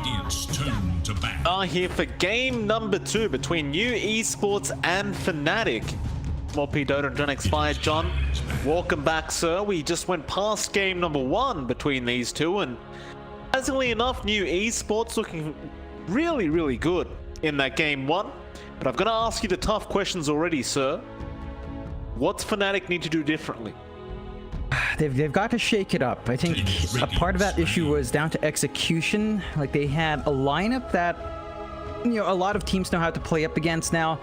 Radiant's turn to bat. Are here for game number 2 between New Esports and FANATIC. More P Dota and John expired. John, welcome back, sir. We just went past game number 1 between these two, and surprisingly enough, New Esports looking really good in that game 1. But I'm going to ask you the tough questions already, sir. What's FANATIC need to do differently? They've got to shake it up. I think a part of that issue was down to execution. Like, they had a lineup that, you know, a lot of teams know how to play up against now.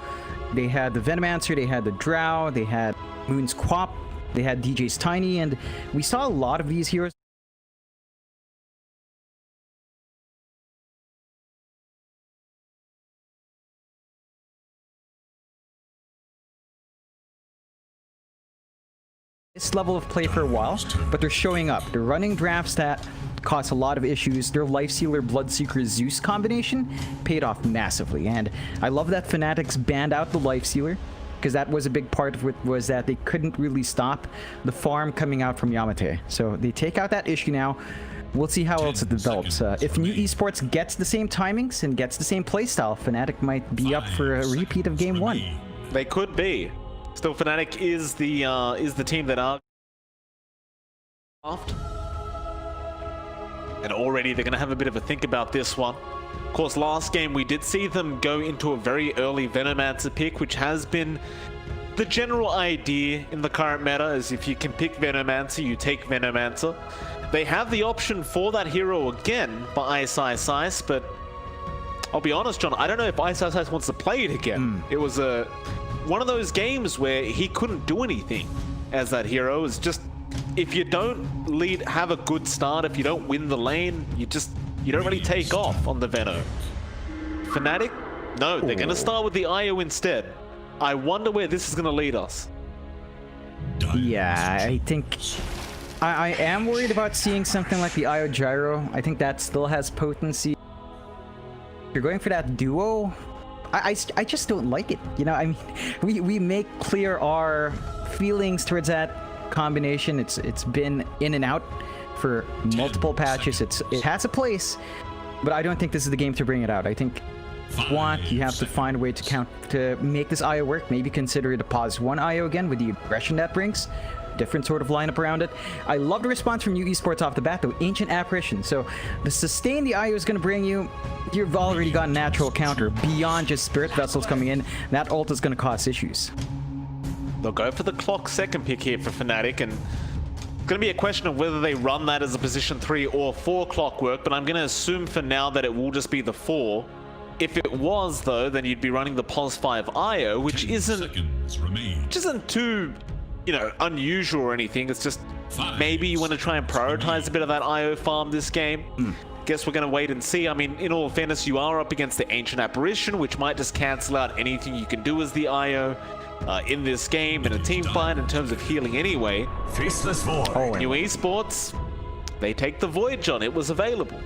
They had the Venomancer, they had the Drow, they had Moon's Quap, they had DJ's Tiny, and we saw a lot of these heroes. This level of play for a while, but they're showing up. They're running drafts that cause a lot of issues. Their Lifestealer Bloodseeker Zeus combination paid off massively, and I love that FANATIC's banned out the Lifestealer, because that was a big part of it, was that they couldn't really stop the farm coming out from Yamate. So they take out that issue now. We'll see how else it develops. If New Esports gets the same timings and gets the same playstyle, FANATIC might be up for a repeat of game 1. They could be. Still, FANATIC is the team that are after. And already they're going to have a bit of a think about this one. Of course, last game we did see them go into a very early Venomancer pick, which has been the general idea in the current meta, is if you can pick Venomancer, you take Venomancer. They have the option for that hero again by Ice, but I'll be honest, John, I don't know if Ice wants to play it again. It was one of those games where he couldn't do anything as that hero. It's just, if you don't have a good start, if you don't win the lane, you don't really take off on the Veno. FANATIC? No, they're going to start with the IO instead. I wonder where this is going to lead us. Yeah, I think I am worried about seeing something like the IO Gyro. I think that still has potency. If you're going for that duo, I just don't like it. You know, I mean, we make clear our feelings towards that combination. It's been in and out for multiple patches. It has a place, but I don't think this is the game to bring it out. I think you have to find a way to make this IO work. Maybe consider it a pause 1 IO again with the aggression that brings. Different sort of lineup around it. I love the response from New Esports off the bat, though. Ancient Apparition. So the sustain the IO is going to bring you, you've already got a natural counter beyond just Spirit Vessels coming in. That ult is going to cause issues. They'll go for the clock second pick here for FANATIC, and it's going to be a question of whether they run that as a position 3 or 4 clockwork, but I'm going to assume for now that it will just be the 4. If it was, though, then you'd be running the pos 5 IO, which isn't too, you know, unusual or anything. It's just maybe you want to try and prioritize a bit of that IO farm this game. Guess we're going to wait and see. I mean, in all fairness, you are up against the Ancient Apparition, which might just cancel out anything you can do as the IO in this game in a team fight in terms of healing anyway. Faceless Void. New Esports, they take the Void, John. It was available.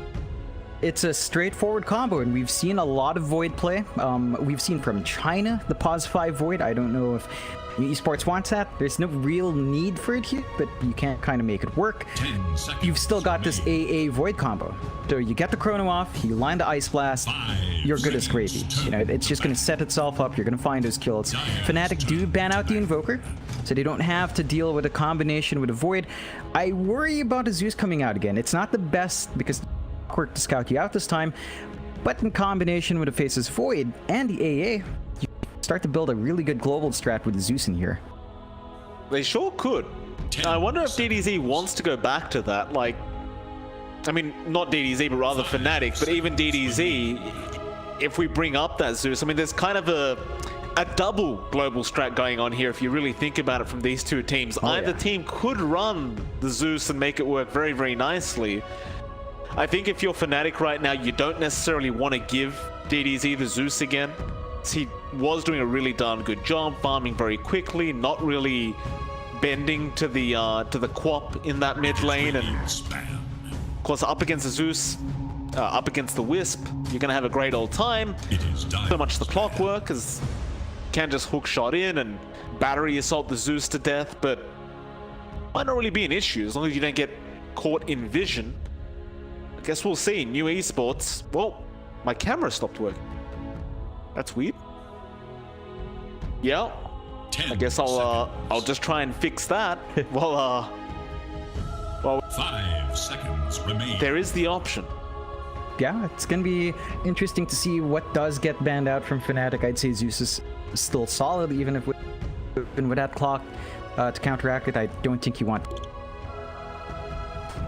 It's a straightforward combo, and we've seen a lot of Void play. We've seen from China the pos 5 Void. I don't know if New Esports wants that. There's no real need for it here, but you can't kind of make it work. You've still got this AA Void combo. So you get the Chrono off, you line the Ice Blast, you're good as gravy. You know, it's just going to set itself up. You're going to find those kills. FANATIC do ban out the Invoker, so they don't have to deal with a combination with a Void. I worry about a Zeus coming out again. It's not the best because quirk to scout you out this time, but in combination with the Faceless Void and the AA, you start to build a really good global strat with the Zeus in here. They sure could. I wonder if DDZ wants to go back to that. Like, I mean, not DDZ, but rather FANATIC, but even DDZ, if we bring up that Zeus, I mean, there's kind of a double global strat going on here if you really think about it from these two teams. Either team could run the Zeus and make it work very nicely. I think if you're FANATIC right now, you don't necessarily want to give DDZ the Zeus again. He was doing a really darn good job, farming very quickly, not really bending to the Quap in that mid lane, and of course up against the Zeus, up against the Wisp, you're gonna have a great old time. So much the clockwork, because you can just hook shot in and battery assault the Zeus to death, but might not really be an issue as long as you don't get caught in vision. guess we'll see. New esports. Well, my camera stopped working. That's weird. Yeah. I guess I'll just try and fix that. Well, 5 seconds remain. there is the option. Yeah, it's gonna be interesting to see what does get banned out from Fnatic. I'd say Zeus is still solid, even if with that clock to counteract it. I don't think you want.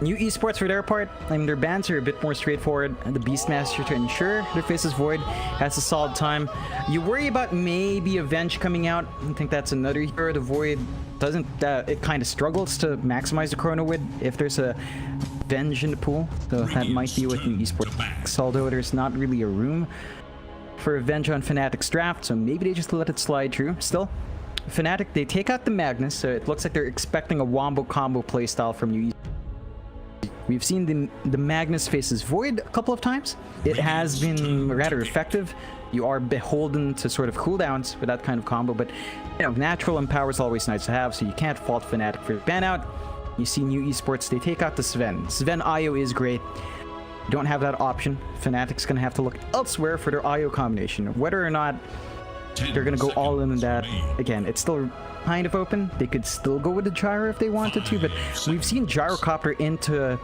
New esports for their part, I mean, their bans are a bit more straightforward. The Beastmaster to ensure their Faces Void has a solid time. You worry about maybe Avenge coming out. I think that's another hero. The Void doesn't, it kind of struggles to maximize the Chrono with if there's a Avenge in the pool. So that might be with new esports. Although there's not really a room for Avenge on Fnatic's draft, so maybe they just let it slide through. Still, Fnatic, they take out the Magnus, so it looks like they're expecting a wombo combo playstyle from new esports. We've seen the Magnus Faces Void a couple of times. It has been rather effective. You are beholden to sort of cooldowns with that kind of combo, but you know, natural Empower is always nice to have, so you can't fault Fnatic for the ban out. You see new esports, they take out the Sven. Sven IO is great. You don't have that option. Fnatic's gonna have to look elsewhere for their IO combination. Whether or not they're gonna go all in on that, again, it's still kind of open. They could still go with the Gyro if they wanted to, but we've seen Gyrocopter into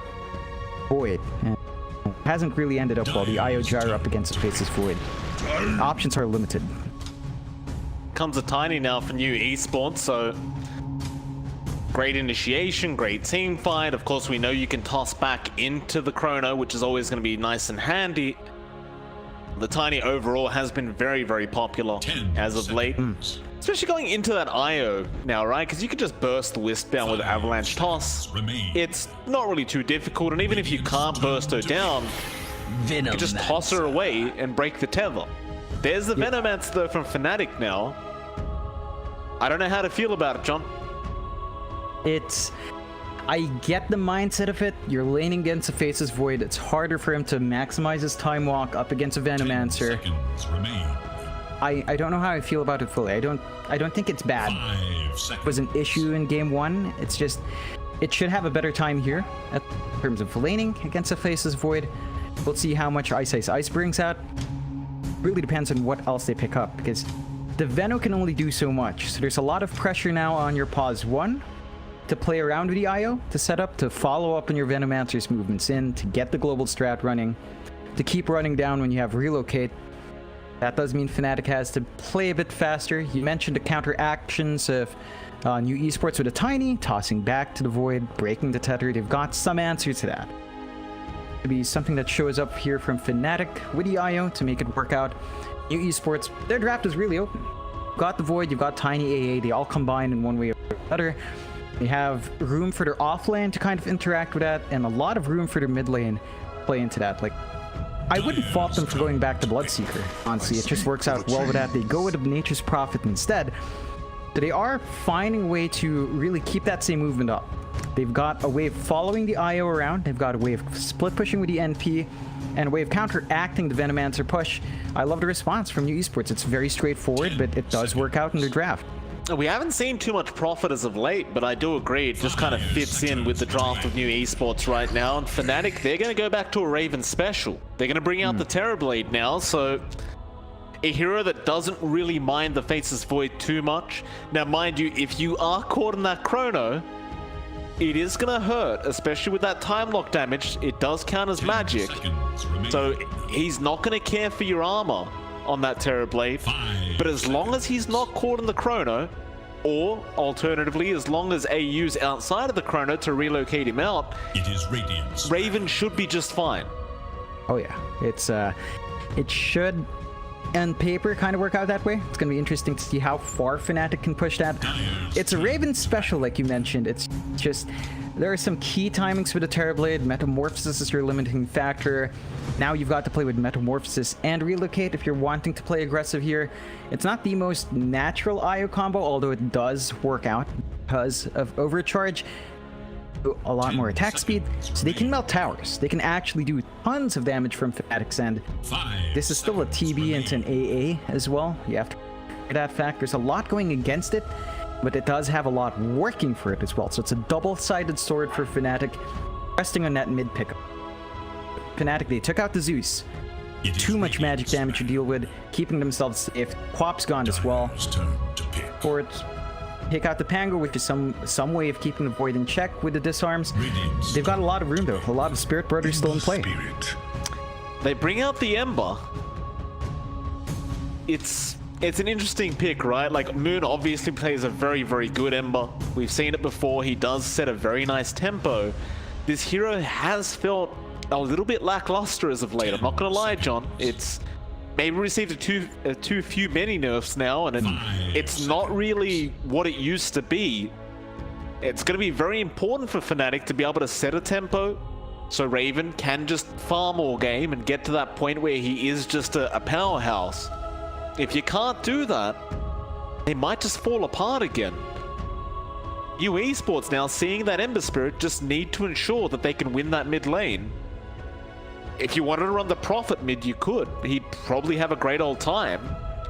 Void, and it hasn't really ended up well. The IO Gyro up against the Faces Void. Options are limited. Comes a Tiny now for new esports, so great initiation, great team fight. Of course, we know you can toss back into the Chrono, which is always going to be nice and handy. The Tiny overall has been very, very popular as of late. Especially going into that IO now, right? Because you can just burst the Wisp down with Avalanche Toss. It's not really too difficult, and even if you can't burst her down, you can just toss her away and break the tether. There's the Venomancer though from Fnatic now. I don't know how to feel about it, John. I get the mindset of it. You're laning against a Faces Void. It's harder for him to maximize his time walk up against a Venomancer. I don't know how I feel about it fully. I don't think it's bad. It was an issue in game 1. It's just, it should have a better time here in terms of laning against a Faces Void. We'll see how much Ice brings out. Really depends on what else they pick up, because the Veno can only do so much. So there's a lot of pressure now on your pause 1 to play around with the IO, to set up, to follow up on your Venomancer's movements in, to get the global strat running, to keep running down when you have relocate. That does mean Fnatic has to play a bit faster. You mentioned the counter actions of new esports with a Tiny, tossing back to the Void, breaking the tether. They've got some answer to that. It'll be something that shows up here from Fnatic with the IO to make it work out. New esports, their draft is really open. You've got the Void, you've got Tiny AA, they all combine in one way or another. They have room for their off lane to kind of interact with that, and a lot of room for their mid lane to play into that. Like, I wouldn't fault them for going back to Bloodseeker. Honestly, it just works out well with that. They go with Nature's Prophet instead. But they are finding a way to really keep that same movement up. They've got a way of following the IO around. They've got a way of split pushing with the NP, and a way of counteracting the Venomancer push. I love the response from new esports. It's very straightforward, but it does work out in their draft. We haven't seen too much Prophet as of late, but I do agree it just kind of fits in with the draft of new esports right now. And Fnatic, they're going to go back to a Raven special. They're going to bring out the Terrorblade now, so a hero that doesn't really mind the Faces Void too much. Now, mind you, if you are caught in that Chrono, it is going to hurt, especially with that time lock damage. It does count as magic, so he's not going to care for your armor on that Terrorblade, but as long as he's not caught in the Chrono, or alternatively, as long as AU's outside of the Chrono to relocate him out, Raven should be just fine. Oh yeah, it should, on paper, kind of work out that way. It's going to be interesting to see how far Fnatic can push that. It's a Raven special, like you mentioned. It's just, there are some key timings with the Terrorblade. Metamorphosis is your limiting factor. Now you've got to play with Metamorphosis and Relocate if you're wanting to play aggressive here. It's not the most natural IO combo, although it does work out because of Overcharge. A lot more attack speed, so they can melt towers. They can actually do tons of damage from Fnatic's end. This is still a TB into an AA as well. You have to consider that fact. There's a lot going against it, but it does have a lot working for it as well. So it's a double-sided sword for Fnatic, resting on that mid pickup. Fnatic, they took out the Zeus. Too much magic damage to deal with, keeping themselves safe. Quap's gone as well. Or take out the Pango, which is some way of keeping the Void in check with the disarms. They've got a lot of room though. A lot of Spirit Brothers still in play. They bring out the Ember. It's an interesting pick, right? Like, Moon obviously plays a very, very good Ember. We've seen it before. He does set a very nice tempo. This hero has felt a little bit lackluster as of late. I'm not gonna lie, John. It's maybe received a too few many nerfs now, and it's not really what it used to be. It's gonna be very important for Fnatic to be able to set a tempo, so Raven can just farm all game and get to that point where he is just a powerhouse. If you can't do that, they might just fall apart again. You esports now, seeing that Ember Spirit, just need to ensure that they can win that mid lane. If you wanted to run the Prophet mid, you could. He'd probably have a great old time.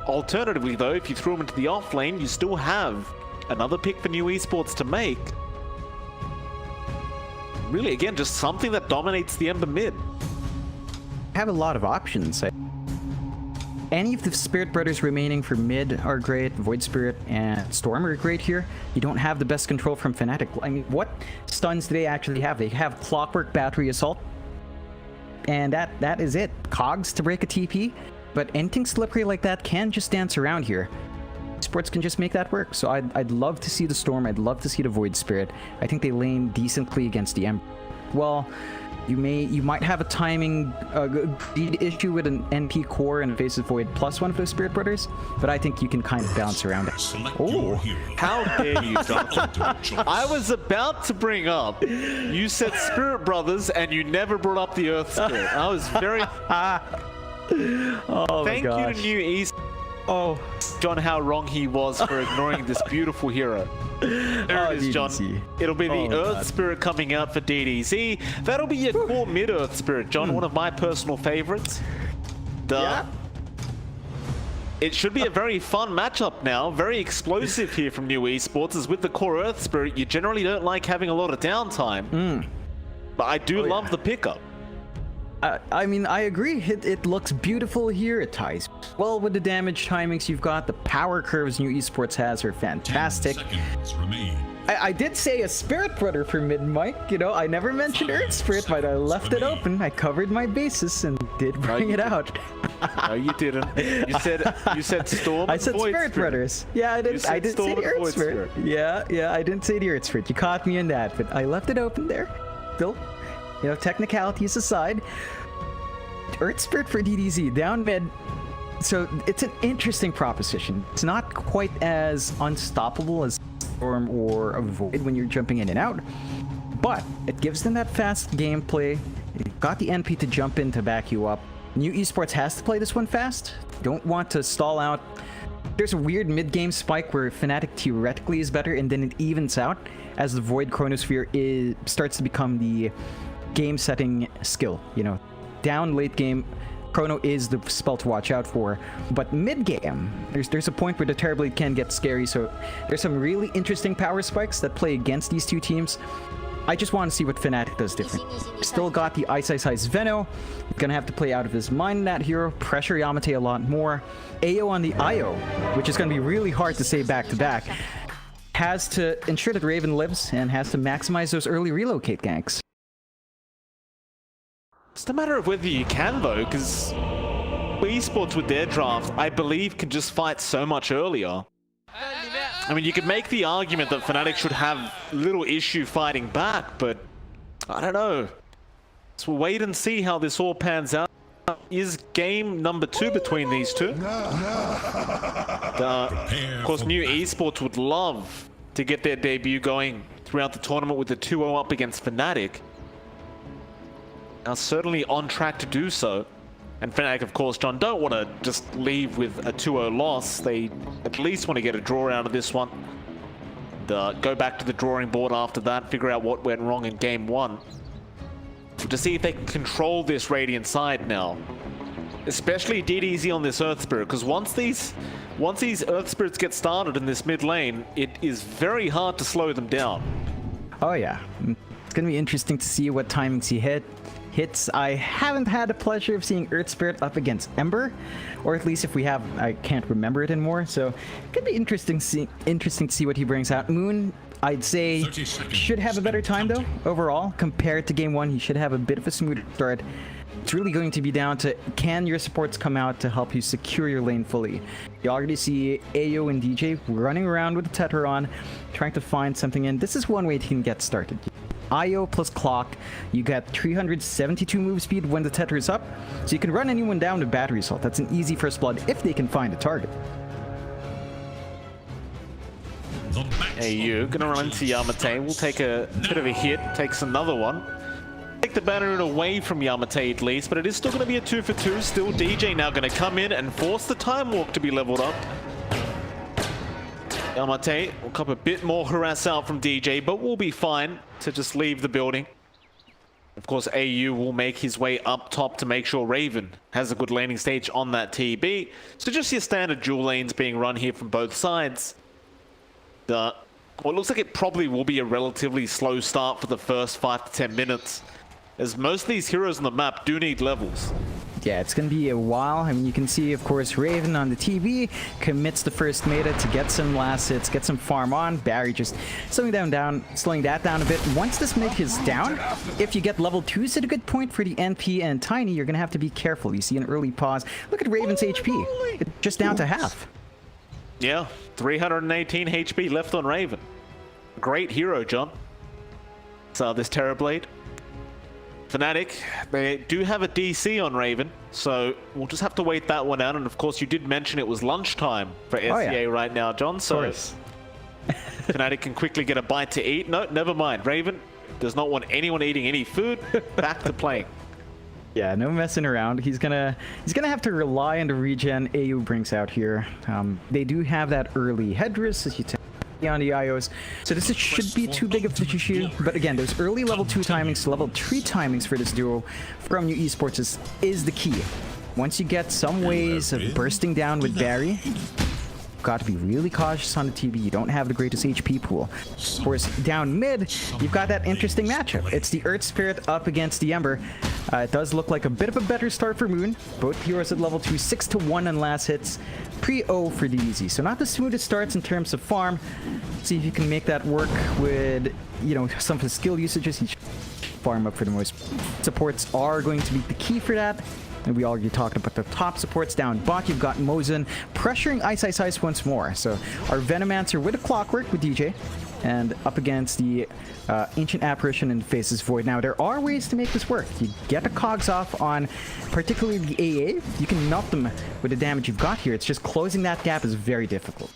Alternatively though, if you threw him into the off lane, you still have another pick for new esports to make. Really, again, just something that dominates the Ember mid. Have a lot of options. Any of the Spirit Brothers remaining for mid are great. Void Spirit and Storm are great here. You don't have the best control from Fnatic. I mean, what stuns do they actually have? They have Clockwork, Battery Assault, and that is it. Cogs to break a TP, but anything slippery like that can just dance around here. Sports can just make that work. So I'd love to see the Storm. I'd love to see the Void Spirit. I think they lane decently against the Ember. Well, you might have a timing issue with an NP core and a Face of Void plus one of those Spirit Brothers, but I think you can kind of bounce around it. Oh, how dare you, Jonathan? I was about to bring up, you said Spirit Brothers and you never brought up the Earth Spirit. I was very... Oh, thank you to New East. Oh, John, how wrong he was for ignoring this beautiful hero. There it is, John. It'll be the Earth Spirit coming out for DDZ. That'll be your core mid-Earth Spirit, John. One of my personal favorites. Yeah. It should be a very fun matchup now. Very explosive here from New Esports. As with the core Earth Spirit, you generally don't like having a lot of downtime. But I do love the pickup. I mean, I agree. It looks beautiful here. It ties well with the damage timings you've got. The power curves New Esports has are fantastic. I did say a Spirit Brother for mid, Mike. You know, I never mentioned Earth Spirit, but I left it open. I covered my bases and did bring it out. No, you didn't. You said Storm. I said Spirit Brothers. Yeah, I didn't say the Earth Spirit. Yeah, I didn't say the Earth Spirit. You caught me in that, but I left it open there. Still, you know, technicalities aside, Earth Spirit for DDZ down mid. So it's an interesting proposition. It's not quite as unstoppable as Storm or a Void when you're jumping in and out, but it gives them that fast gameplay. You've got the NP to jump in to back you up. New Esports has to play this one fast. Don't want to stall out. There's a weird mid-game spike where Fnatic theoretically is better, and then it evens out as the Void Chronosphere starts to become the game-setting skill. You know, down late game, Chrono is the spell to watch out for, but mid-game, there's a point where the Terrorblade can get scary, so there's some really interesting power spikes that play against these two teams. I just want to see what Fnatic does different. Still got the Ice Veno. He's gonna have to play out of his mind in that hero, pressure Yamate a lot more. AO on the IO, which is gonna be really hard to say back-to-back, has to ensure that Raven lives and has to maximize those early relocate ganks. It's a matter of whether you can, though, because esports with their draft, I believe, can just fight so much earlier. I mean, you could make the argument that Fnatic should have little issue fighting back, but I don't know. So we'll wait and see how this all pans out. Is game number 2 between these two? Of course, New Esports would love to get their debut going throughout the tournament with the 2-0 up against Fnatic. Are certainly on track to do so. And Fnatic, of course, John, don't want to just leave with a 2-0 loss. They at least want to get a draw out of this one. Go back to the drawing board after that, figure out what went wrong in game 1. To see if they can control this Radiant side now. Especially DDZ on this Earth Spirit, because once these Earth Spirits get started in this mid lane, it is very hard to slow them down. Oh yeah. It's going to be interesting to see what timings he hit. hits. I haven't had the pleasure of seeing Earth Spirit up against Ember, or at least if we have, I can't remember it anymore. So it could be interesting to see what he brings out. Moon, I'd say, should have a better time though overall compared to game 1. He should have a bit of a smoother start. It's really going to be down to, can your supports come out to help you secure your lane fully? You already see Ayo and DJ running around with the Tether on, trying to find something in. This is one way he can get started. Io plus Clock, you get 372 move speed when the Tether is up, so you can run anyone down with Battery Assault. That's an easy first blood if they can find a target. Ayo gonna run into Yamate, will take a bit of a hit, takes another one. Take the banner away from Yamate at least, but it is still going to be a 2 for 2. Still DJ now going to come in and force the Time Walk to be leveled up. Yamate will cop a bit more harass out from DJ, but will be fine to just leave the building. Of course, AU will make his way up top to make sure Raven has a good landing stage on that TB. So just your standard dual lanes being run here from both sides. Well, it looks like it probably will be a relatively slow start for the first 5 to 10 minutes, as most of these heroes on the map do need levels. Yeah, it's going to be a while. I mean, you can see, of course, Raven on the TV commits the first meta to get some last hits, get some farm on. Barry just slowing that down a bit. Once this mid is down, if you get level 2s at a good point for the NP and Tiny, you're going to have to be careful. You see an early pause. Look at Raven's HP. It's just down to half. Yeah, 318 HP left on Raven. Great hero, John. So this Terrorblade. FANATIC, they do have a DC on Raven, so we'll just have to wait that one out. And of course, you did mention it was lunchtime for SEA right now, John, so FANATIC can quickly get a bite to eat. No, never mind. Raven does not want anyone eating any food. Back to playing. Yeah, no messing around. He's gonna have to rely on the regen AU brings out here. They do have that early headdress, as you tell on the IOs, so this should be too big of an issue. But again, those early level 2 timings, level 3 timings for this duo from New Esports is the key. Once you get some ways of bursting down with Barry, got to be really cautious on the TB. You don't have the greatest HP pool. Of course, down mid, you've got that interesting matchup. It's the Earth Spirit up against the Ember. It does look like a bit of a better start for Moon. Both heroes at level 2, 6 to 1 on last hits. Pre-O for DZ. So not the smoothest starts in terms of farm. See if you can make that work with, you know, some of the skill usages. You farm up for the most. Supports are going to be the key for that. And we already talked about the top supports down bot. You've got Mozen pressuring Ice once more. So our Venomancer with a Clockwork with DJ. And up against the Ancient Apparition and Faces Void. Now, there are ways to make this work. You get the cogs off on particularly the AA. You can melt them with the damage you've got here. It's just closing that gap is very difficult.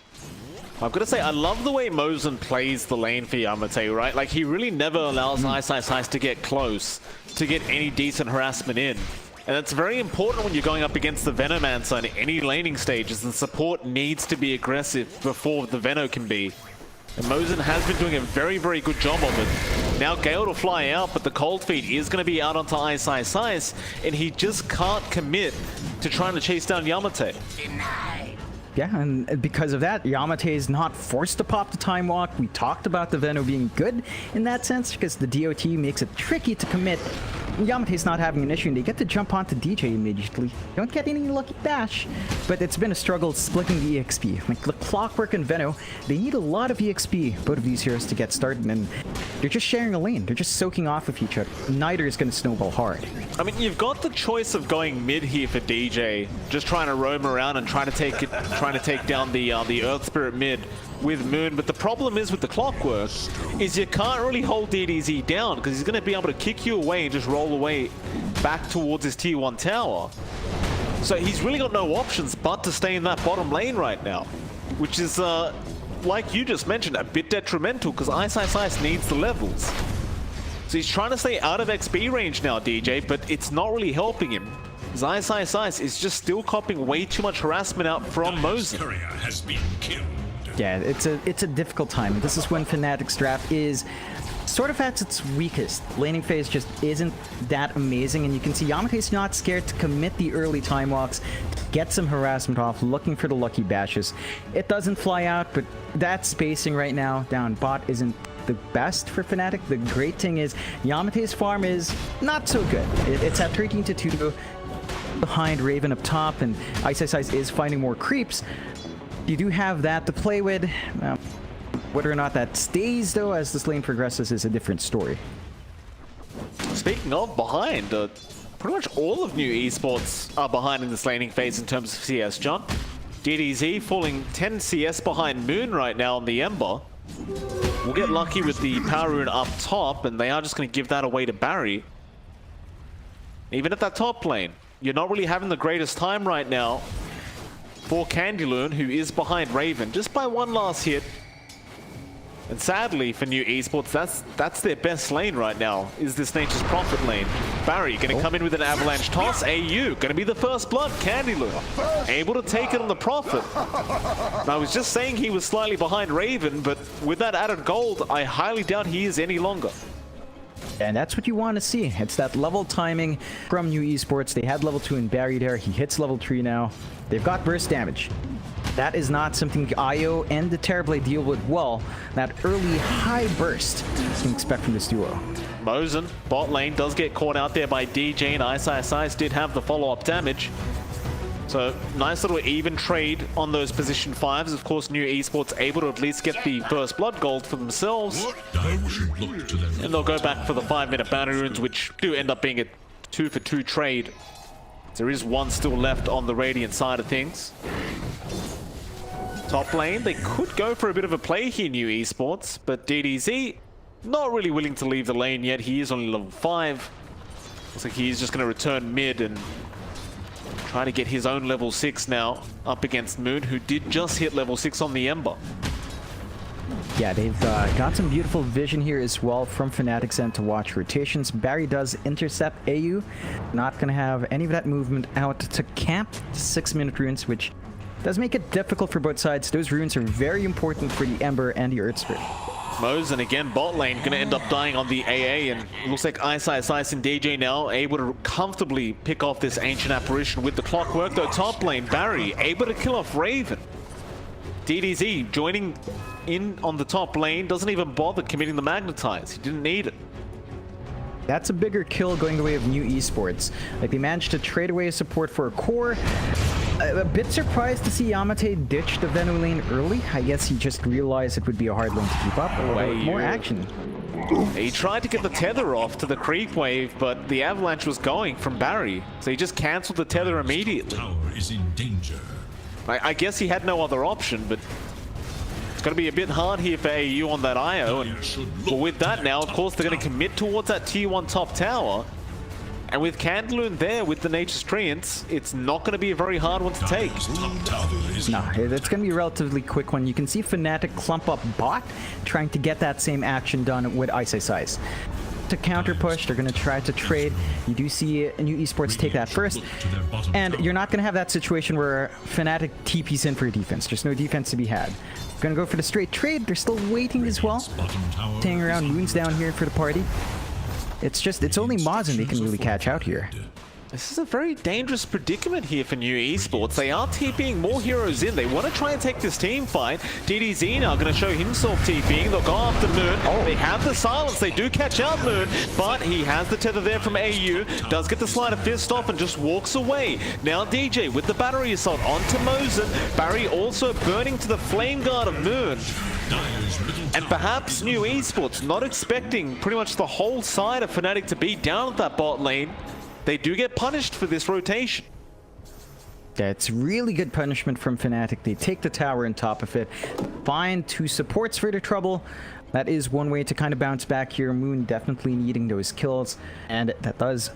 I've got to say, I love the way Mozen plays the lane for Yamate, right? Like, he really never allows Ice to get close, to get any decent harassment in. And that's very important when you're going up against the Venomancer in any laning stages. The support needs to be aggressive before the Veno can be. And Mozen has been doing a very, very good job of it. Now Gale to fly out, but the Cold Feet is going to be out onto Ice, and he just can't commit to trying to chase down Yamate. Yeah, and because of that, Yamate is not forced to pop the Time Walk. We talked about the Veno being good in that sense, because the DOT makes it tricky to commit. Yamate's not having an issue, and they get to jump onto DJ immediately. Don't get any lucky dash, but it's been a struggle splitting the EXP. Like the Clockwork and Veno, they need a lot of EXP, both of these heroes, to get started, and they're just sharing a lane. They're just soaking off of each other. Neither is going to snowball hard. I mean, you've got the choice of going mid here for DJ, just trying to roam around and trying to take down the Earth Spirit mid with Moon, but the problem is with the Clockwork is you can't really hold DDZ down because he's going to be able to kick you away and just roll away back towards his tier 1 tower. So he's really got no options but to stay in that bottom lane right now, which is, like you just mentioned, a bit detrimental because Ice needs the levels. So he's trying to stay out of XP range now, DJ, but it's not really helping him. Ice is just still copping way too much harassment out from Mozen. Has been killed. Yeah, it's a difficult time. This is when FANATIC's draft is sort of at its weakest. Laning phase just isn't that amazing, and you can see Yamate's not scared to commit the early time walks, get some harassment off, looking for the lucky bashes. It doesn't fly out, but that spacing right now down bot isn't the best for Fnatic. The great thing is Yamate's farm is not so good. It's at 13-2 behind Raven up top, and Ice is finding more creeps. You do have that to play with. Whether or not that stays, though, as this lane progresses is a different story. Speaking of behind, pretty much all of New Esports are behind in this laning phase in terms of CS, John. DDZ falling 10 CS behind Moon right now on the Ember. We'll get lucky with the Power Rune up top, and they are just going to give that away to Barry. Even at that top lane, you're not really having the greatest time right now for Candyloon, who is behind Raven, just by one last hit. And sadly for New Esports, that's their best lane right now, is this Nature's Prophet lane. Barry going to come in with an avalanche toss. AU going to be the first blood. Candyloon able to take it on the Prophet. Now, I was just saying he was slightly behind Raven, but with that added gold, I highly doubt he is any longer. And that's what you want to see. It's that level timing from New Esports. They had level 2 in Barry there. He hits level 3 now. They've got burst damage. That is not something IO and the Terrorblade deal with well. That early high burst you can expect from this duo. Mosen, bot lane, does get caught out there by DJ, and Ice did have the follow-up damage. So, nice little even trade on those position 5s. Of course, New Esports able to at least get the first blood gold for themselves. And they'll go back for the 5-minute bounty runes, which do end up being a 2-for-2 trade. There is one still left on the Radiant side of things. Top lane, they could go for a bit of a play here, New Esports, but DDZ not really willing to leave the lane yet. He is only level 5. Looks like he's just going to return mid and try to get his own level 6 now up against Moon, who did just hit level 6 on the Ember. Yeah, they've got some beautiful vision here as well from Fnatic's end to watch rotations. Barry does intercept AU. Not going to have any of that movement out to camp 6-minute runes, which does make it difficult for both sides. Those runes are very important for the Ember and the Earth Spirit. Mosen again, bot lane, going to end up dying on the AA, and it looks like Ice and DJ now able to comfortably pick off this Ancient Apparition with the clockwork, though top lane, Barry able to kill off Raven. DDZ joining in on the top lane, doesn't even bother committing the Magnetize. He didn't need it. That's a bigger kill going the way of New Esports. Like, they managed to trade away support for a core. A bit surprised to see Yamate ditch the Venu lane early. I guess he just realized it would be a hard lane to keep up. More action. He tried to get the tether off to the creep wave, but the avalanche was going from Barry, so he just cancelled the tether immediately. Tower is in danger. I guess he had no other option, but it's going to be a bit hard here for AU on that IO. And well, with that now, of course, they're going to commit towards that tier 1 top tower. And with Candyloon there, with the Nature's Treants, it's not going to be a very hard one to take. No, it's going to be a relatively quick one. You can see Fnatic clump up bot, trying to get that same action done with Ice. To counter push, they're going to try to trade. You do see New Esports take that first. And you're not going to have that situation where Fnatic TPs in for defense. There's no defense to be had. Going to go for the straight trade. They're still waiting as well. Staying around, Moon's down here for the party. It's only Mozen they can really catch out here. This is a very dangerous predicament here for New Esports. They are TPing more heroes in. They want to try and take this team fight. DDZ now going to show himself TPing. They'll go after Moon. They have the silence. They do catch out Moon, but he has the tether there from AU. Does get the sleight of fist off and just walks away. Now DJ with the battery assault onto Mosen. Barry also burning to the flame guard of Moon. And perhaps New Esports not expecting pretty much the whole side of Fnatic to be down at that bot lane. They do get punished for this rotation. That's really good punishment from Fnatic. They take the tower on top of it. Find 2 supports for the trouble. That is one way to kind of bounce back here. Moon definitely needing those kills. And that does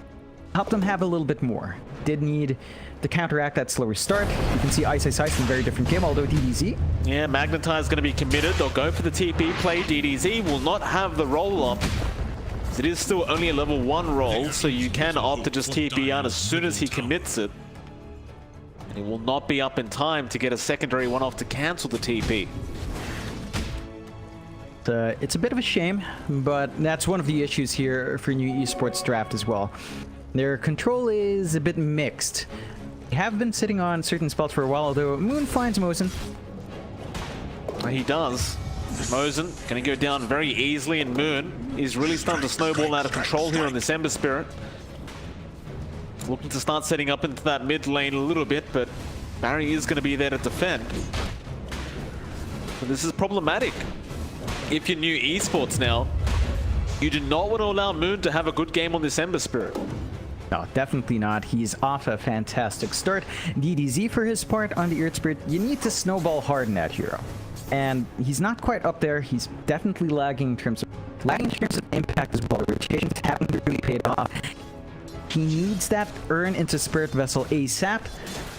help them have a little bit more. Did need to counteract that slower start. You can see Ice in a very different game, although DDZ. Yeah, Magnetize is going to be committed. They'll go for the TP play. DDZ will not have the roll-up. It is still only a level 1 roll, so you can opt to just TP out as soon as he commits it. And he will not be up in time to get a secondary one off to cancel the TP. It's a bit of a shame, but that's one of the issues here for New Esports draft as well. Their control is a bit mixed. They have been sitting on certain spells for a while, although Moon finds Mosen. He does. Mosin going to go down very easily, and Moon is really starting to snowball out of control here on this Ember Spirit. Looking to start setting up into that mid lane a little bit, but Barry is going to be there to defend. But this is problematic. If you're new esports now, you do not want to allow Moon to have a good game on this Ember Spirit. No, definitely not. He's off a fantastic start. DDZ for his part on the Earth Spirit, you need to snowball hard in that hero. And he's not quite up there. He's definitely lagging in terms of impact as well. Rotations haven't really paid off. He needs that earn into Spirit Vessel ASAP.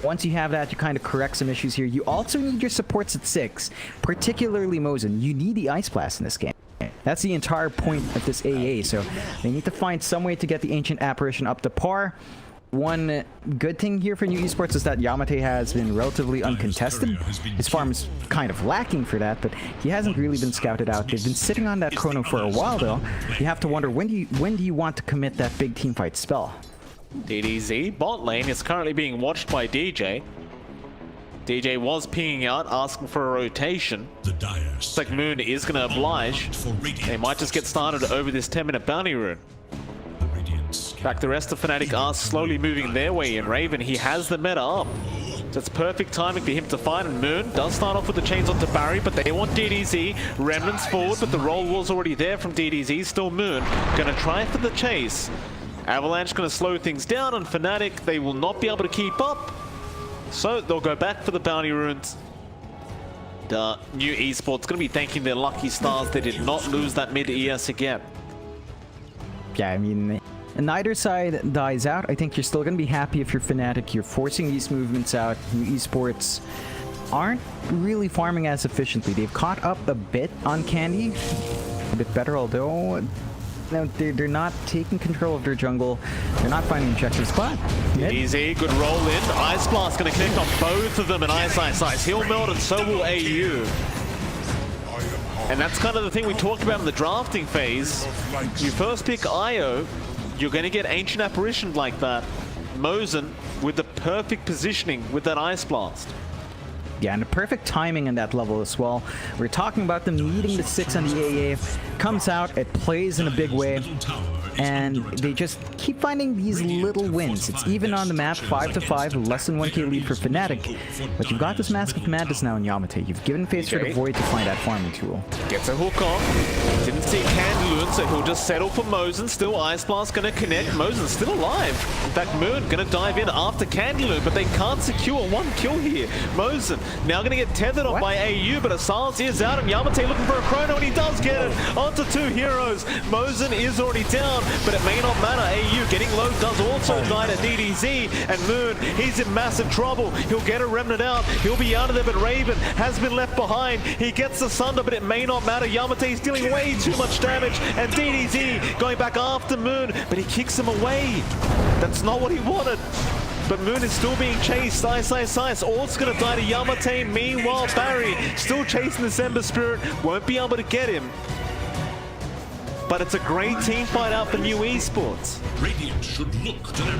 Once you have that, you kind of correct some issues here. You also need your supports at 6, particularly Mosin. You need the Ice Blast in this game. That's the entire point of this AA, so they need to find some way to get the Ancient Apparition up to par. One good thing here for new esports is that Yamate has been relatively uncontested. His farm is kind of lacking for that, but he hasn't really been scouted out. They've been sitting on that chrono for a while, though. You have to wonder, when do you want to commit that big teamfight spell? DDZ, bot lane, is currently being watched by DJ. DJ was pinging out, asking for a rotation. Looks like Moon is going to oblige. They might just get started over this 10-minute bounty rune. In fact, the rest of FANATIC are slowly moving their way in. Raven, he has the meta up. So it's perfect timing for him to fight, and Moon does start off with the chains onto Barry, but they want DDZ. Remnants forward, but the roll was already there from DDZ. Still Moon, gonna try for the chase. Avalanche gonna slow things down, and FANATIC, they will not be able to keep up. So they'll go back for the bounty runes. The new esports gonna be thanking their lucky stars they did not lose that mid ES again. Yeah, I mean, neither side dies out. I think you're still going to be happy if you're FANATIC. You're forcing these movements out. New esports aren't really farming as efficiently. They've caught up a bit on Candy. A bit better, although no, they're not taking control of their jungle. They're not finding objectives, but easy, good roll in. Ice Blast going to connect on both of them, and Ice. He'll melt, and so will AU. And that's kind of the thing we talked about in the drafting phase. You first pick Io, you're going to get Ancient Apparition like that. Mosin with the perfect positioning with that Ice Blast. Yeah, and the perfect timing in that level as well. We're talking about them needing the 6 on the AA. Comes out, it plays in a big way, and they just keep finding these little wins. It's even on the map, 5-5, less than 1k lead for FANATIC. But you've got this Mask of Madness now in Yamate. You've given face for the Void to find that farming tool. Gets a hook on. Didn't see Candaloon, so he'll just settle for Mosin. Still Ice Blast gonna connect. Mosin's still alive. In fact, Moon gonna dive in after Candaloon, but they can't secure one kill here. Mosin now gonna get tethered on by AU, but Assault is out, and Yamate looking for a chrono, and he does get it. Onto 2 heroes. Mosin is already down, but it may not matter. AU getting low does also die to DDZ, and Moon, he's in massive trouble. He'll get a remnant out. He'll be out of there, but Raven has been left behind. He gets the Sunder, but it may not matter. Yamate's dealing way too much damage, and DDZ going back after Moon, but he kicks him away. That's not what he wanted. But Moon is still being chased. Ice. All's gonna die to Yamate. Meanwhile, Barry still chasing the Ember Spirit. Won't be able to get him. But it's a great team fight out for new esports.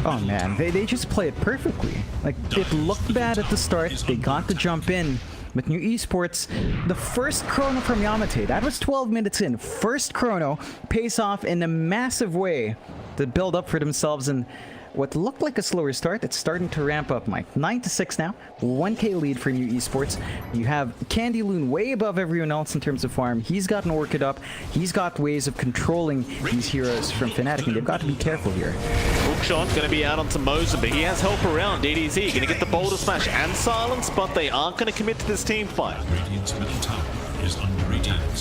Oh man, they just play it perfectly. Like, it looked bad at the start. They got to jump in. With new esports, the first chrono from Yamate, that was 12 minutes in. First chrono pays off in a massive way to build up for themselves, and what looked like a slower start, it's starting to ramp up, Mike. 9-6 now, 1k lead for new esports. You have Candaloon way above everyone else in terms of farm. He's got an Orchid up. He's got ways of controlling these heroes from FANATIC, and they've got to be careful here. Hookshot going to be out onto Mosin, but he has help around. DDZ going to get the Boulder Smash and Silence, but they aren't going to commit to this team fight.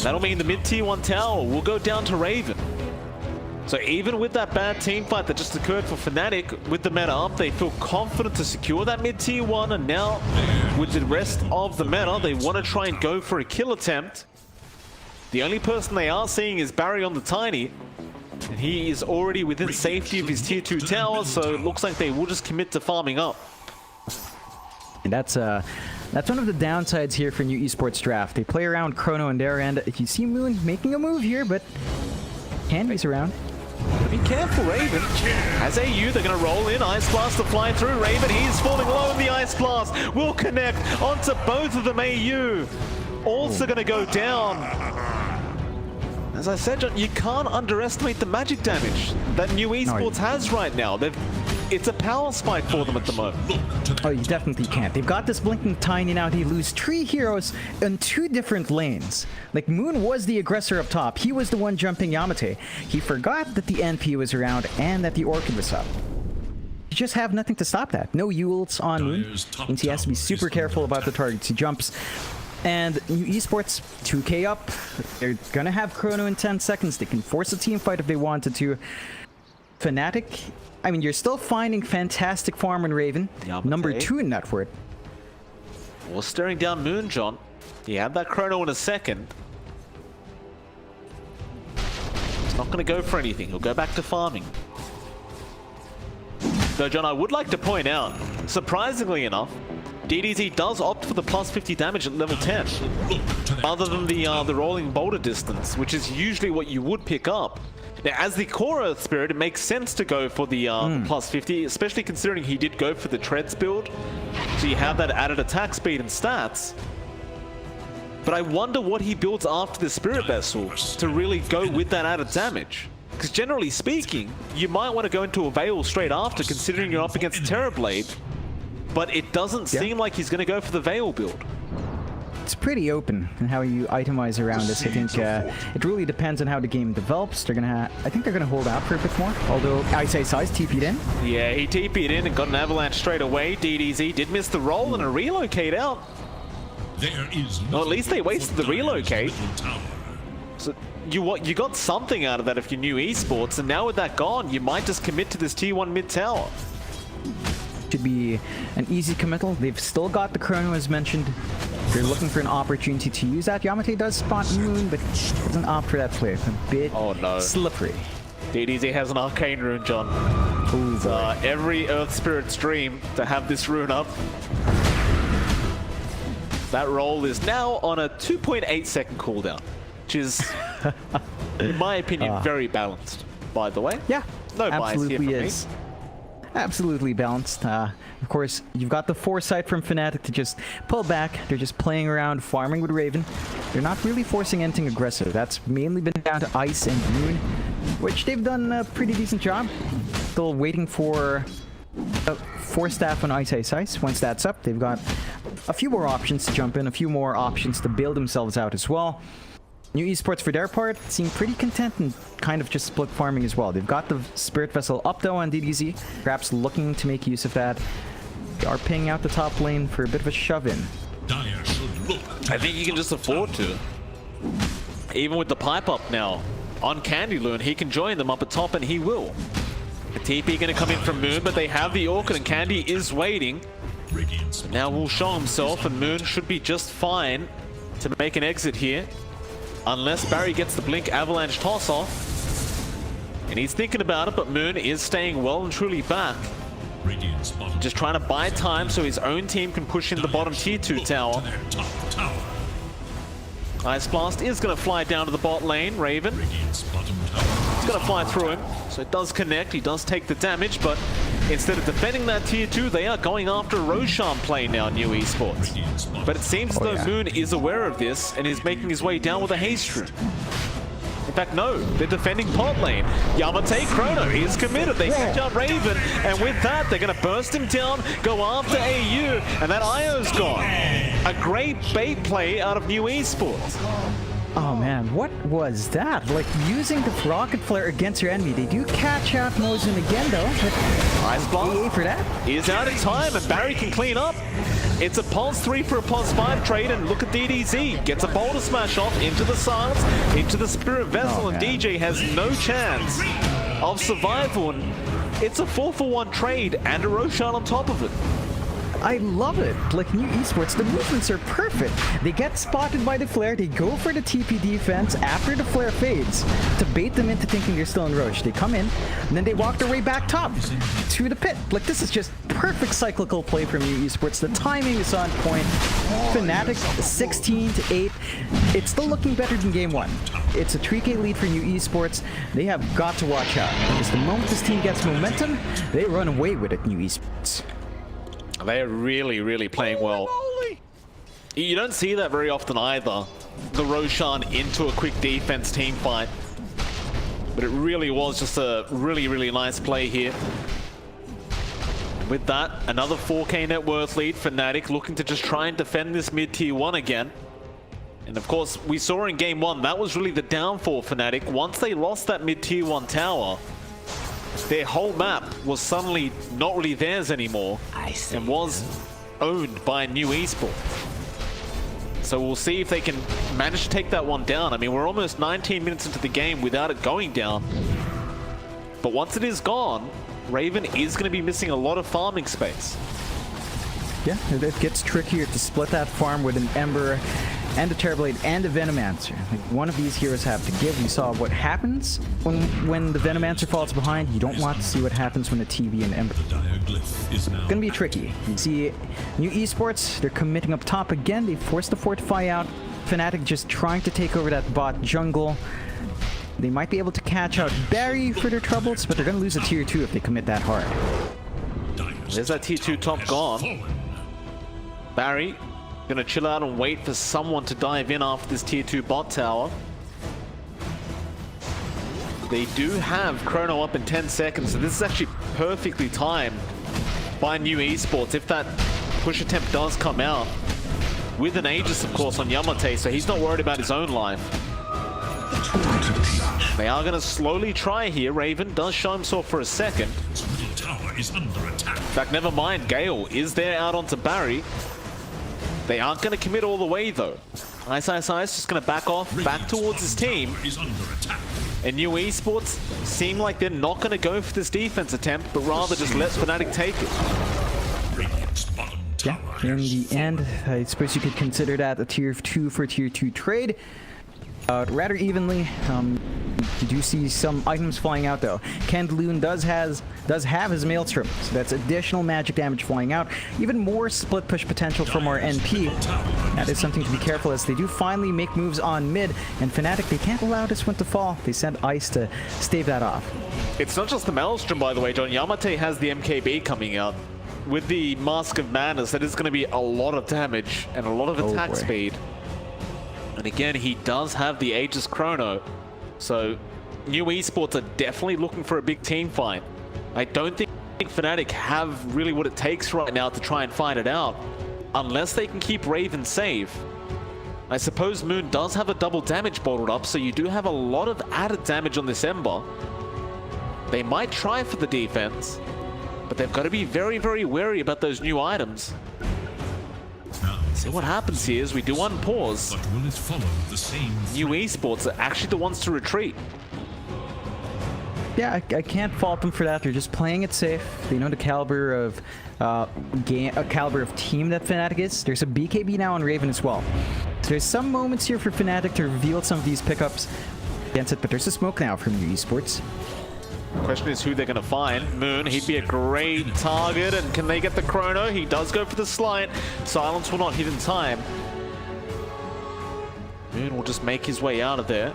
That'll mean the mid-tier 1 tower will go down to Raven. So even with that bad team fight that just occurred for FANATIC, with the meta up, they feel confident to secure that mid-tier 1, and now with the rest of the meta, they want to try and go for a kill attempt. The only person they are seeing is Barry on the Tiny, and he is already within safety of his tier 2 tower, so it looks like they will just commit to farming up. And that's one of the downsides here for new esports draft. They play around chrono on their end. You see Moon making a move here, but Candy's around. Be careful, Raven. As AU, they're going to roll in. Ice Blast to fly through. Raven, he's falling low, and the Ice Blast will connect onto both of them. AU also going to go down. As I said, John, you can't underestimate the magic damage that New Esports has right now. It's a power spike for them at the moment. Oh, you definitely can't. They've got this blinking tiny now. They lose 3 heroes in 2 different lanes. Like, Moon was the aggressor up top. He was the one jumping Yamate. He forgot that the NP was around and that the Orchid was up. You just have nothing to stop that. No Yules on Moon. Means he has to be super careful about the targets he jumps. And New Esports, 2k up. They're gonna have Chrono in 10 seconds. They can force a team fight if they wanted to. FANATIC, I mean, you're still finding fantastic farm and Raven. Yamate. Number 2 in that word. Well, staring down Moon, John. He had that Chrono in a second. He's not gonna go for anything. He'll go back to farming. Though, John, I would like to point out, surprisingly enough, DDZ does opt for the plus 50 damage at level 10, other than the rolling boulder distance, which is usually what you would pick up. Now, as the core Earth Spirit, it makes sense to go for the plus 50, especially considering he did go for the Treads build, so you have that added attack speed and stats. But I wonder what he builds after the Spirit Vessel to really go with that added damage. Because generally speaking, you might want to go into a Veil straight after, considering you're up against Terrorblade. But it doesn't seem like he's going to go for the Veil build. It's pretty open in how you itemize around this. I think it really depends on how the game develops. They're gonna, I think they're gonna hold out for a bit more. Although Ice Size TP'd in. Yeah, he TP'd in and got an avalanche straight away. DDZ did miss the roll and a relocate out. There is well, at least they wasted the relocate. So you got something out of that if you knew esports, and now with that gone, you might just commit to this T1 mid tower. Should be an easy committal. They've still got the Chrono as mentioned. They're looking for an opportunity to use that. Yamate does spot Moon, but doesn't opt for that play. A bit slippery. DDZ has an arcane rune, John. It's every Earth Spirit's dream to have this rune up. That roll is now on a 2.8 second cooldown, which is, in my opinion, very balanced, by the way. Yeah, no bias here from me. Absolutely balanced. Of course, you've got the foresight from FANATIC to just pull back. They're just playing around, farming with Raven. They're not really forcing anything aggressive. That's mainly been down to Ice and Moon, which they've done a pretty decent job. Still waiting for 4 staff on Ice. Once that's up, they've got a few more options to jump in, a few more options to bail themselves out as well. New Esports, for their part, seem pretty content and kind of just split farming as well. They've got the Spirit Vessel up though on DDZ, perhaps looking to make use of that. They are pinging out the top lane for a bit of a shove-in. I think you can just afford to. Even with the pipe up now on Candy Loon, he can join them up at top, and he will. The TP going to come in from Moon, but they have the Orchid, and Candy is waiting. Now will show himself, and Moon should be just fine to make an exit here. Unless Barry gets the Blink Avalanche toss off. And he's thinking about it, but Moon is staying well and truly back. Just trying to buy time so his own team can push in the bottom tier 2 tower. Ice Blast is going to fly down to the bot lane. Raven. It's going to fly through him. So it does connect. He does take the damage, but instead of defending that tier 2, they are going after a Roshan play now, New Esports. But it seems as though Moon is aware of this and is making his way down with a haste rune. In fact, no, they're defending pot lane. Yamate Chrono is committed. They catch out Raven, and with that, they're going to burst him down, go after AU, and that IO's gone. A great bait play out of New Esports. Oh man, what was that? Like, using the rocket flare against your enemy. They do catch out Mosin again though. Ice Blast for that is out in time, and Barry can clean up. It's a pulse 3 for a pulse 5 trade, and look at DDZ. Gets a boulder smash off into the silence, into the Spirit Vessel, and DJ has no chance of survival. And it's a 4-for-1 trade and a Roshan on top of it. I love it. Like, New Esports, the movements are perfect. They get spotted by the flare, they go for the TP defense after the flare fades to bait them into thinking they're still in Roche. They come in, and then they walk their way back top to the pit. Like, this is just perfect cyclical play from New Esports. The timing is on point. FANATIC 16-8. It's still looking better than game 1. It's a 3K lead for New Esports. They have got to watch out, because the moment this team gets momentum, they run away with it, New Esports. They are really, really playing well. You don't see that very often either. The Roshan into a quick defense team fight. But it really was just a really nice play here. With that, another 4K net worth lead. FANATIC looking to just try and defend this mid-tier 1 again. And of course, we saw in game 1, that was really the downfall of FANATIC. Once they lost that mid-tier 1 tower, their whole map was suddenly not really theirs anymore and was owned by a new esport. So we'll see if they can manage to take that one down. I mean, we're almost 19 minutes into the game without it going down. But once it is gone, Raven is going to be missing a lot of farming space. Yeah, it gets trickier to split that farm with an Ember and a Terrorblade and a Venomancer. Like, one of these heroes have to give. We saw what happens when the Venomancer falls behind. You don't want to see what happens when the TV and Ember. It's gonna be tricky. You see, new esports, they're committing up top again. They forced the Fortify out. FANATIC just trying to take over that bot jungle. They might be able to catch out Barry for their troubles, but they're gonna lose a tier 2 if they commit that hard. There's that tier 2 top gone. Barry gonna chill out and wait for someone to dive in after this tier 2 bot tower. They do have Chrono up in 10 seconds, so this is actually perfectly timed by new esports if that push attempt does come out. With an Aegis, of course, on Yamate, so he's not worried about his own life. They are going to slowly try here. Raven does show himself for a second. Tower is under attack. In fact, never mind. Gale is there out onto Barry. They aren't going to commit all the way, though. Ice is just going to back off, back towards his team. And new esports seem like they're not going to go for this defense attempt, but rather just let FANATIC take it. Yeah, in the end, I suppose you could consider that a tier 2 for tier 2 trade. Rather evenly. You do see some items flying out though. Kendloon does have his Maelstrom, so that's additional magic damage flying out. Even more split push potential from our NP. That is something to be careful as they do finally make moves on mid, and FANATIC, they can't allow this one to fall. They send Ice to stave that off. It's not just the Maelstrom, by the way, John. Yamate has the MKB coming out. With the Mask of Madness, that is going to be a lot of damage and a lot of attack speed. And again, he does have the Aegis Chrono, so new esports are definitely looking for a big team fight. I don't think FANATIC have really what it takes right now to try and fight it out, unless they can keep Raven safe. I suppose Moon does have a double damage bottled up, so you do have a lot of added damage on this Ember. They might try for the defense, but they've got to be very wary about those new items. See what happens here is we do unpause. But will it follow the same? New esports are actually the ones to retreat. Yeah, I can't fault them for that. They're just playing it safe. They know the caliber of team that FANATIC is. There's a BKB now on Raven as well. So there's some moments here for FANATIC to reveal some of these pickups against it, but there's a smoke now from new esports. Question is who they're going to find. Moon, he'd be a great target, and can they get the Chrono? He does go for the Slight. Silence will not hit in time. Moon will just make his way out of there.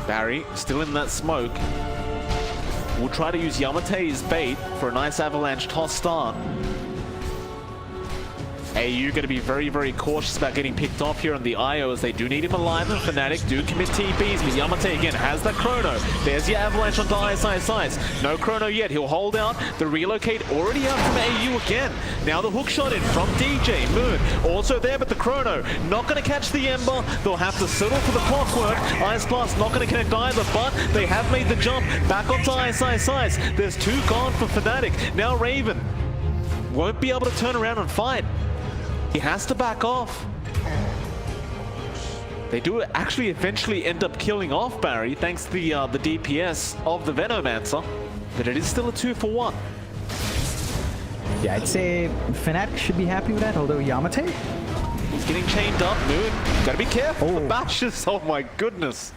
Barry, still in that smoke. We'll try to use Yamate as bait for a nice avalanche toss start. AU going to be very cautious about getting picked off here on the IO as they do need him alive, and FANATIC do commit TPs, but Yamate again has that Chrono. There's the avalanche on Size. No Chrono yet, he'll hold out. The relocate already out from AU again. Now the hook shot in from DJ. Moon also there, but the Chrono not going to catch the Ember. They'll have to settle for the clockwork. Ice Blast not going to connect either, but they have made the jump back onto Size. There's 2 gone for FANATIC. Now Raven won't be able to turn around and fight. He has to back off. They do actually eventually end up killing off Barry thanks to the DPS of the Venomancer, but it is still a 2-for-1. Yeah, I'd say FANATIC should be happy with that, although Yamate? He's getting chained up, Moon. Gotta be careful. The bashes, oh my goodness.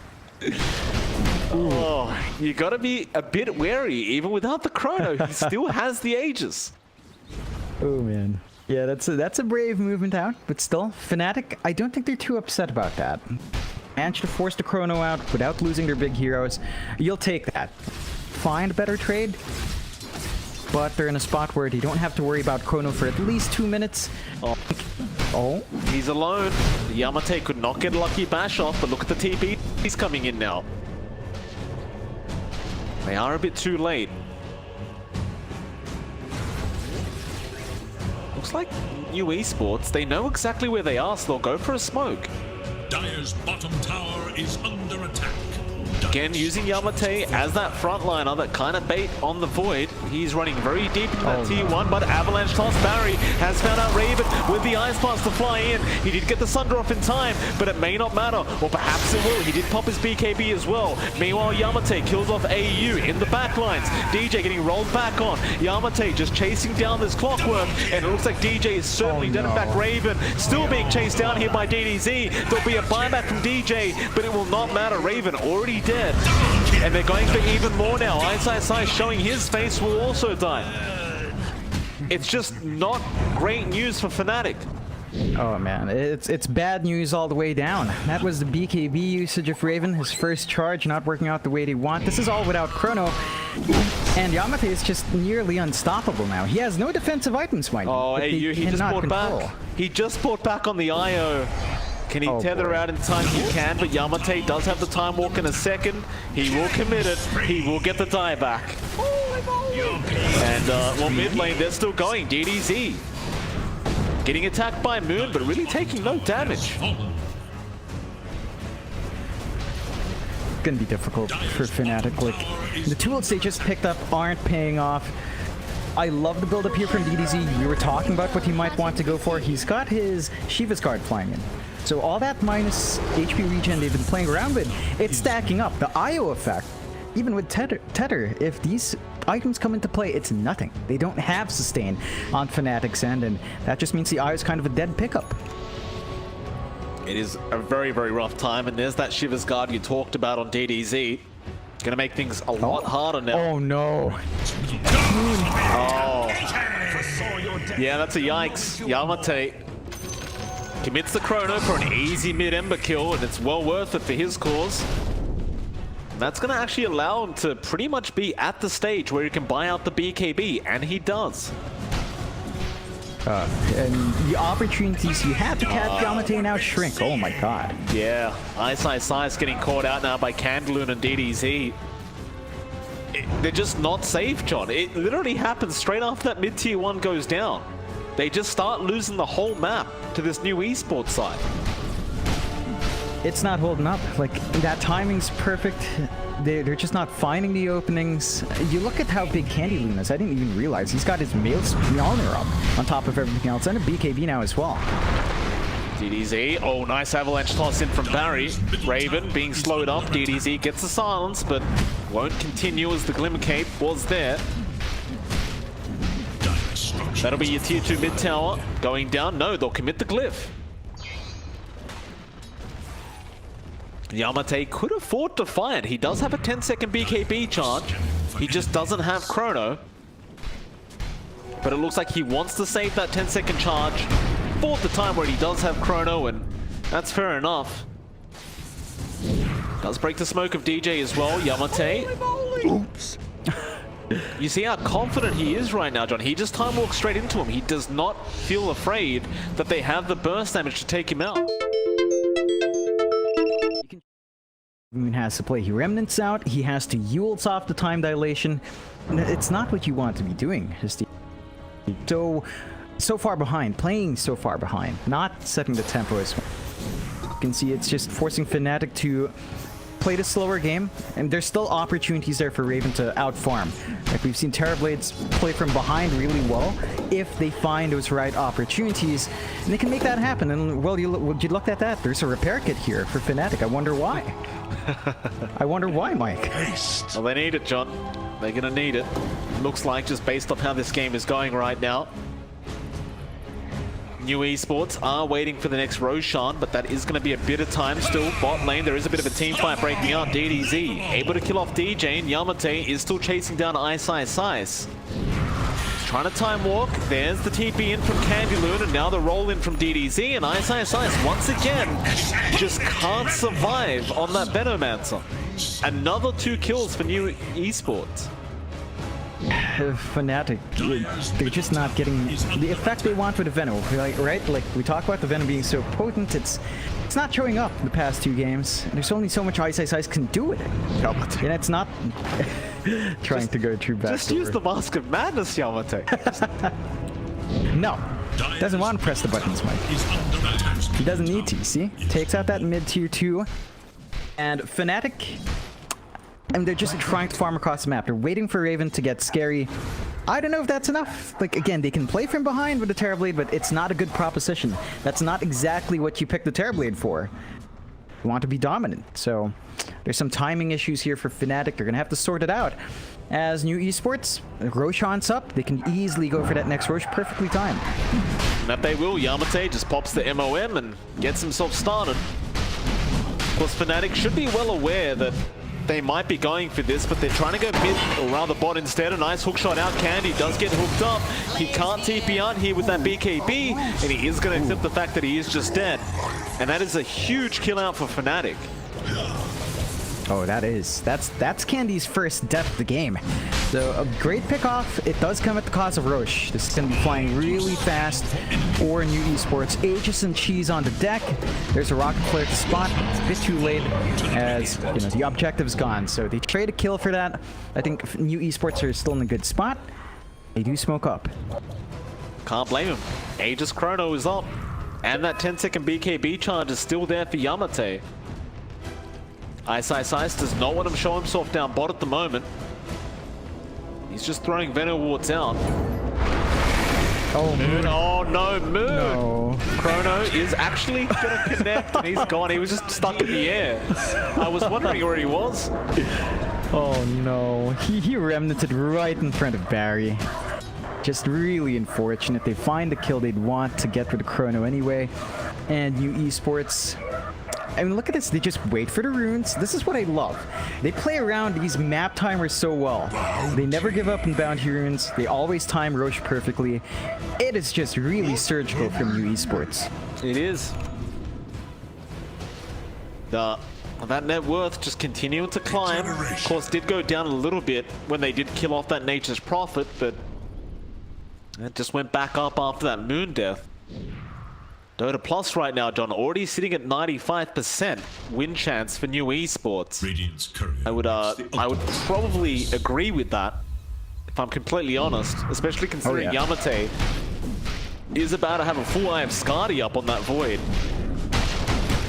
Oh, you gotta be a bit wary, even without the Chrono. He still has the Aegis. Oh man. Yeah, that's a brave movement out, but still, FANATIC, I don't think they're too upset about that. Managed to force the Chrono out without losing their big heroes. You'll take that. Find a better trade. but they're in a spot where they don't have to worry about Chrono for at least 2 minutes. Oh. He's alone. Yamate could not get a lucky bash off, but look at the TP. He's coming in now. They are a bit too late. Looks like New Esports, they know exactly where they are, so they'll go for a smoke. Dire's bottom tower is under attack. Again, using Yamate as that frontliner, that kind of bait on the void. He's running very deep into that T1, but Avalanche toss. Barry has found out Raven with the Ice Pass to fly in. He did get the Sunder off in time, but it may not matter. Or perhaps it will. He did pop his BKB as well. Meanwhile, Yamate kills off AU in the backlines. DJ getting rolled back on. Yamate just chasing down this Clockwork, and it looks like DJ is certainly dead. In fact, Raven still being chased down here by DDZ. There'll be a buyback from DJ, but it will not matter. Raven already dead. And they're going for even more now. Ice showing his face will also die. It's just not great news for FANATIC. Oh man, it's bad news all the way down. That was the BKB usage of Raven, his first charge not working out the way they want. This is all without Chrono. And Yamate is just nearly unstoppable now. He has no defensive items, Mike. Oh, AU, he just bought back. He just bought back on the IO. Can he tether out in time? He can, but Yamate does have the time walk in a second. He will commit it. He will get the die back. And, well, mid lane, they're still going. DDZ getting attacked by Moon, but really taking no damage. It's gonna be difficult for FANATIC. Like, the tools they just picked up aren't paying off. I love the build-up here from DDZ. We were talking about what he might want to go for. He's got his Shiva's card flying in. So all that minus HP regen they've been playing around with, it's stacking up. The IO effect, even with Tether, if these items come into play, it's nothing. They don't have sustain on FANATIC's end, and that just means the IO is kind of a dead pickup. It is a very, very rough time, and there's that Shiva's Guard you talked about on DDZ. Gonna make things a lot harder now. Oh no. Oh. Yeah, that's a yikes. Yamate commits the Chrono for an easy mid-ember kill, and it's well worth it for his cause. And that's gonna actually allow him to pretty much be at the stage where he can buy out the BKB, and he does. And the opportunities you had to catch Yamate now shrink. Oh my god. Yeah, Ice getting caught out now by Candaloon and DDZ. They're just not safe, John. It literally happens straight after that mid-tier 1 goes down. They just start losing the whole map to this New Esports side. It's not holding up. Like, that timing's perfect. They're just not finding the openings. You look at how big Candaloon is. I didn't even realize he's got his Mjolnir up on top of everything else, and a BKB now as well. DDZ, oh, nice avalanche toss in from Barry. Raven being slowed up. DDZ gets the silence, but won't continue as the Glimmer Cape was there. That'll be your tier 2 mid tower going down. No, they'll commit the glyph. Yamate could afford to fight. He does have a 10-second BKB charge. He just doesn't have Chrono. But it looks like he wants to save that 10-second charge for the time where he does have Chrono, and that's fair enough. Does break the smoke of DJ as well. Yamate. Oops. You see how confident he is right now, John. He just time walks straight into him. He does not feel afraid that they have the burst damage to take him out. Moon has to play. He remnants out. He has to Yules off the time dilation. It's not what you want to be doing. So far behind. Playing so far behind. Not setting the tempo as well. You can see it's just forcing FANATIC to play the slower game, and there's still opportunities there for Raven to outfarm. Like, we've seen Terrorblades play from behind really well if they find those right opportunities, and they can make that happen. And well, would you look at that? There's a repair kit here for FANATIC. I wonder why. I wonder why, Mike. Well, they need it, John. They're gonna need it. Looks like, just based off how this game is going right now. New Esports are waiting for the next Roshan, but that is going to be a bit of time still. Bot lane, there is a bit of a team fight breaking out. DDZ able to kill off DJ, and Yamate is still chasing down Ice. Trying to time walk. There's the TP in from Candaloon, and now the roll in from DDZ, and Ice once again just can't survive on that Venomancer. Another 2 kills for New Esports. FANATIC, they're just not getting the effect they want with the Venom, right? Like, we talk about the Venom being so potent, it's not showing up the past 2 games. There's only so much Ice can do with it. Yamate. And it's not trying to go through back. Just use the Mask of Madness, Yamate. No. Doesn't want to press the buttons, Mike. He doesn't need to, see? Takes out that mid-tier 2. And FANATIC, and they're just trying to farm across the map. They're waiting for Raven to get scary. I don't know if that's enough. Like, again, they can play from behind with the Terrorblade, but it's not a good proposition. That's not exactly what you picked the Terrorblade for. You want to be dominant. So there's some timing issues here for FANATIC. They're going to have to sort it out. As New Esports, Roshan's up. They can easily go for that next Rosh, perfectly timed. And that they will. Yamate just pops the MOM and gets himself started. Of course, FANATIC should be well aware that they might be going for this, but they're trying to go mid, or rather bot instead. A nice hook shot out. Candy does get hooked up. He can't TP out here with that BKB, and he is going to accept the fact that he is just dead. And that is a huge kill out for FANATIC. Oh, that's Candy's first death of the game. So a great pickoff. It does come at the cost of Rosh. This is going to be flying really fast for New Esports. Aegis and Cheese on the deck. There's a rocket flare to spot. It's a bit too late, as you know, the objective's gone. So they trade a kill for that. I think New Esports are still in a good spot. They do smoke up. Can't blame him. Aegis Chrono is up, and that 10-second BKB charge is still there for Yamate. Ice does not want him to show himself down bot at the moment. He's just throwing Venom wards out. Oh, Moon. Oh no, Moon! No. Chrono is actually gonna connect, and he's gone. He was just stuck in the air. I was wondering where he was. Oh no, he remnanted right in front of Barry. Just really unfortunate. They find the kill they'd want to get with the Chrono anyway. And New Esports, I mean, look at this. They just wait for the runes. This is what I love. They play around these map timers so well. They never give up in bounty runes. They always time Rosh perfectly. It is just really surgical from New Esports. It is. That net worth just continuing to climb. Of course, did go down a little bit when they did kill off that Nature's Prophet, but it just went back up after that Moon death. Dota Plus right now, John, already sitting at 95% win chance for New Esports. I would probably agree with that, if I'm completely honest, especially considering Yamate is about to have a full eye of Skadi up on that Void.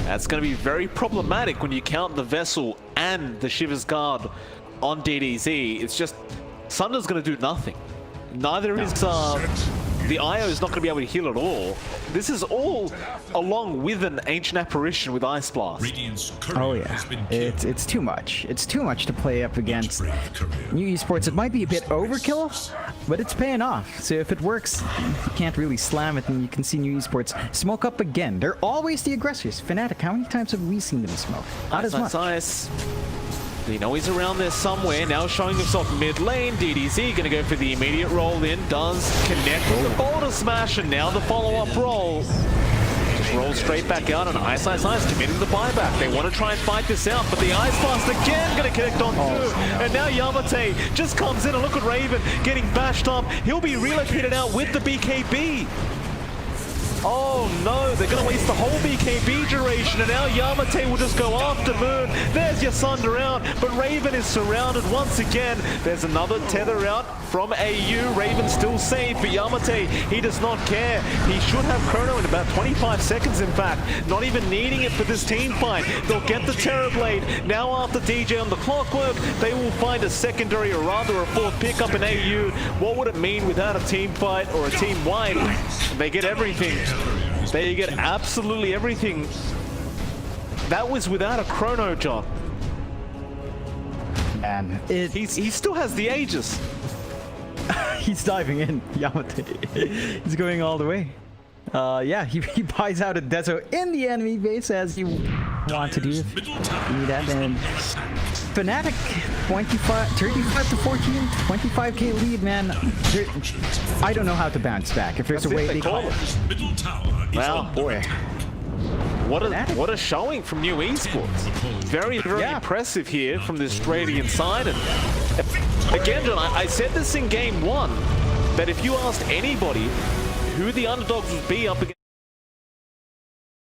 That's going to be very problematic when you count the Vessel and the Shiver's Guard on DDZ. It's just, Sunder's going to do nothing. Neither is the IO is not going to be able to heal at all. This is all along with an Ancient Apparition with Ice Blast. Oh yeah, it's too much. It's too much to play up against New Esports. It might be a bit overkill, but it's paying off. So if it works, you can't really slam it, and you can see New Esports smoke up again. They're always the aggressors. FANATIC, how many times have we seen them smoke? Not as much. Ice. You know he's around there somewhere, now showing himself mid lane. DDZ gonna go for the immediate roll in, does connect with the boulder smash, and now the follow-up roll. Just rolls straight back out, and Ice committing the buyback. They want to try and fight this out, but the Ice Blast again gonna connect on two. And now Yamate just comes in, and look at Raven getting bashed up. He'll be relocated out with the BKB. Oh no, they're going to waste the whole BKB duration, and now Yamate will just go after Moon. There's your Sunder out, but Raven is surrounded once again. There's another tether out from AU. Raven still safe, but Yamate, he does not care. He should have Chrono in about 25 seconds, in fact. Not even needing it for this team fight. They'll get the Terrorblade. Now after DJ on the clockwork, they will find a secondary, or rather a fourth pickup in AU. What would it mean without a team fight or a team wipe? They get everything. They get absolutely everything. That was without a Chrono, John. Man, he still has the Aegis. He's diving in, Yamate. He's going all the way. Yeah, he buys out a Deso in the enemy base, as you want to do. You need that, and FANATIC 35 to 14, 25k lead, man. I don't know how to bounce back. If there's a way they call it. Wow, boy. What a showing from New Esports. Very impressive here from this Radiant side. And Again, John, I said this in game one, that if you asked anybody who the underdogs would be up against